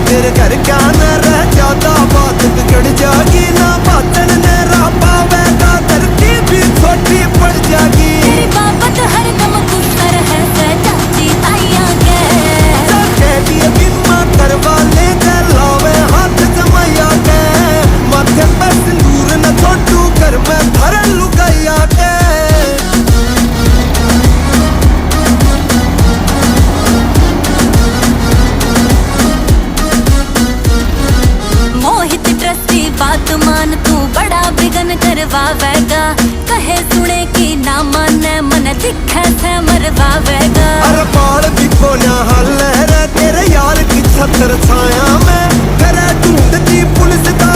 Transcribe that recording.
तेरे घर क्या न रह जाता, बात बिगड़ जाएगी ना बातन ने राह पावेगा, धरती भी छोटी पड़ जाएगी। तेरी बाबत हर दम गुस्सा है चाची ताइया के लिए बीमा करवा ले लावे हाथ जमाया के, माथे पे सिंदूर न छोटू घर में भर लुगाइया के। मोहित ट्रस्टी बात मान तू बड़ा बिगन करवावेगा, कहे सुने की ना माने मन दिखे से मरवावेगा। अरे बाल भी कोना हाल रे तेरे यार की छतर छाया में, करे ढूंढती पुलिस का